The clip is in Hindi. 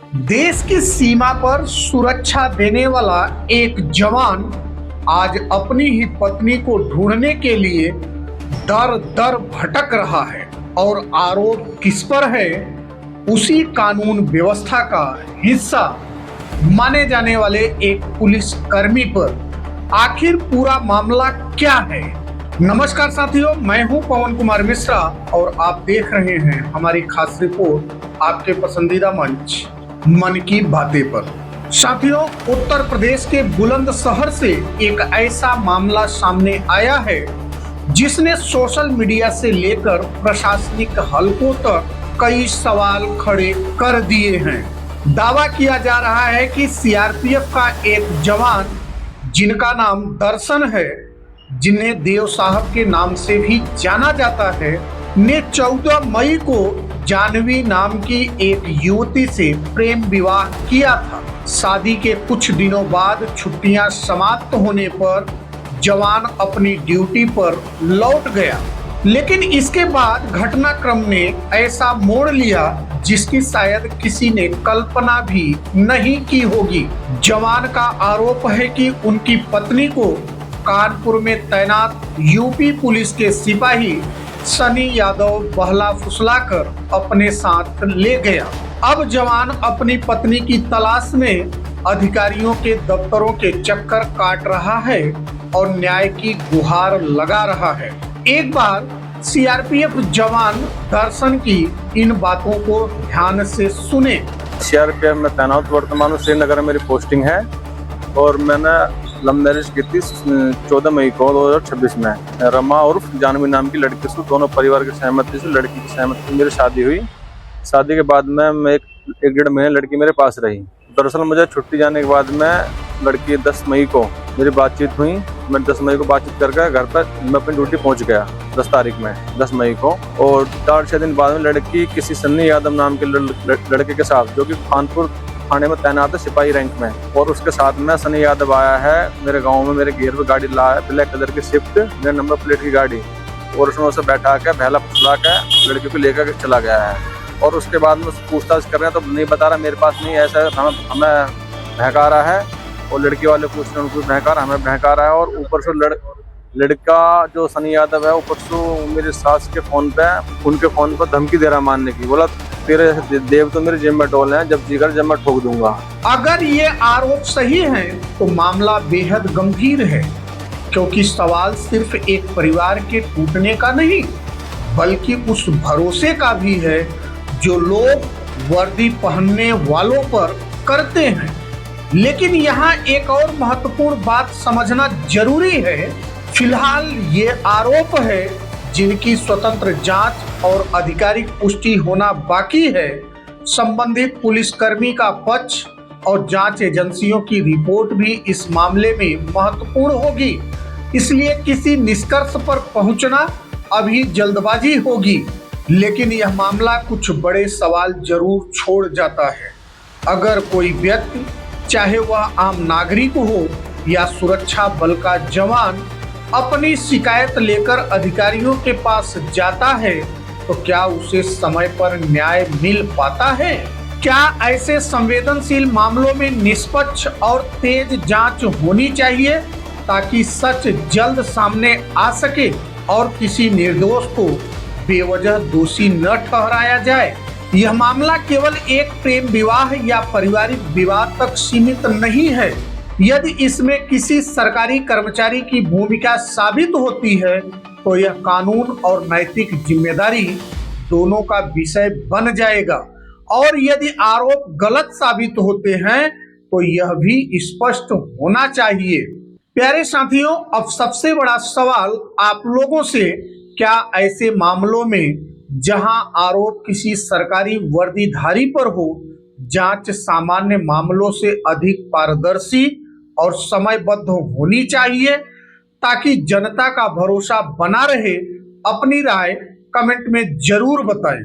देश की सीमा पर सुरक्षा देने वाला एक जवान आज अपनी ही पत्नी को ढूंढने के लिए दर दर भटक रहा है और आरोप किस पर है? उसी कानून व्यवस्था का हिस्सा माने जाने वाले एक पुलिस कर्मी पर। आखिर पूरा मामला क्या है? नमस्कार साथियों, मैं हूं पवन कुमार मिश्रा और आप देख रहे हैं हमारी खास रिपोर्ट आपके पसंदीदा मंच मन की बातें पर। साथियों, उत्तर प्रदेश के बुलंदशहर से एक ऐसा मामला सामने आया है जिसने सोशल मीडिया से लेकर प्रशासनिक हलकों तक कई सवाल खड़े कर दिए हैं। दावा किया जा रहा है कि सीआरपीएफ का एक जवान जिनका नाम दर्शन है, जिन्हें देव साहब के नाम से भी जाना जाता है, ने 14 मई को जानवी नाम की एक युवती से प्रेम विवाह किया था। शादी के कुछ दिनों बाद छुट्टियां समाप्त होने पर जवान अपनी ड्यूटी पर लौट गया, लेकिन इसके बाद घटनाक्रम ने ऐसा मोड़ लिया जिसकी शायद किसी ने कल्पना भी नहीं की होगी। जवान का आरोप है कि उनकी पत्नी को कानपुर में तैनात यूपी पुलिस के सिपाही सनी यादव बहला फुसलाकर अपने साथ ले गया। अब जवान अपनी पत्नी की तलाश में अधिकारियों के दफ्तरों के चक्कर काट रहा है और न्याय की गुहार लगा रहा है। एक बार सीआरपीएफ जवान दर्शन की इन बातों को ध्यान से सुने। सीआरपीएफ में तैनात वर्तमान में श्रीनगर में मेरी पोस्टिंग है और मैंने लव मैरिज की थी 14 मई को 2026 में। रमा उर्फ जानवी नाम की लड़की से, दोनों परिवार की सहमति से, लड़की की सहमति से मेरी शादी हुई। शादी के बाद में मैं एक डेढ़ महीने लड़की मेरे पास रही। दरअसल मुझे छुट्टी जाने के बाद में लड़की 10 मई को मेरी बातचीत हुई। मैं 10 मई को बातचीत करके घर पर मैं अपनी ड्यूटी पहुंच गया 10 तारीख में, 10 मई को। और 4-6 दिन बाद में लड़की किसी सन्नी यादव नाम के लड़के के साथ, जो कि कानपुर थाने में तैनात है सिपाही रैंक में, और उसके साथ में सनी यादव आया है मेरे गांव में। मेरे घेर पे गाड़ी ला है, ब्लैक कलर की स्विफ्ट, मेरे नंबर प्लेट की गाड़ी, और उसमें उसे बैठा के बहला फुसला के लड़की को लेकर चला गया है। और उसके बाद में पूछताछ कर रहे हैं तो नहीं बता रहा, मेरे पास नहीं, ऐसा हमें बहका रहा है। और लड़की वाले पूछ रहे हैं, उनको बहका रहा, हमें बहका रहा है। और ऊपर से लड़का जो सनी यादव है, ऊपर से मेरी सास के फोन पे, उनके फोन पर धमकी दे रहा मारने की। बोला तेरे देव तो मेरे जिम में टोल हैं, जब जीकर जब मैं ठोक दूंगा। अगर ये आरोप सही है तो मामला बेहद गंभीर है, क्योंकि सवाल सिर्फ एक परिवार के टूटने का नहीं बल्कि उस भरोसे का भी है जो लोग वर्दी पहनने वालों पर करते हैं। लेकिन यहाँ एक और महत्वपूर्ण बात समझना जरूरी है। फिलहाल ये आरोप है जिनकी स्वतंत्र जांच और आधिकारिक पुष्टि होना बाकी है। संबंधित पुलिसकर्मी का पक्ष और जांच एजेंसियों की रिपोर्ट भी इस मामले में महत्वपूर्ण होगी, इसलिए किसी निष्कर्ष पर पहुंचना अभी जल्दबाजी होगी। लेकिन यह मामला कुछ बड़े सवाल जरूर छोड़ जाता है। अगर कोई व्यक्ति, चाहे वह आम नागरिक हो या सुरक्षा बल का जवान, अपनी शिकायत लेकर अधिकारियों के पास जाता है तो क्या उसे समय पर न्याय मिल पाता है? क्या ऐसे संवेदनशील मामलों में निष्पक्ष और तेज जांच होनी चाहिए ताकि सच जल्द सामने आ सके और किसी निर्दोष को बेवजह दोषी न ठहराया जाए? यह मामला केवल एक प्रेम विवाह या पारिवारिक विवाद तक सीमित नहीं है। यदि इसमें किसी सरकारी कर्मचारी की भूमिका साबित होती है तो यह कानून और नैतिक जिम्मेदारी दोनों का विषय बन जाएगा, और यदि आरोप गलत साबित होते हैं तो यह भी स्पष्ट होना चाहिए। प्यारे साथियों, अब सबसे बड़ा सवाल आप लोगों से, क्या ऐसे मामलों में जहां आरोप किसी सरकारी वर्दीधारी पर हो, जांच सामान्य मामलों से अधिक पारदर्शी और समयबद्ध होनी चाहिए ताकि जनता का भरोसा बना रहे? अपनी राय कमेंट में जरूर बताएं।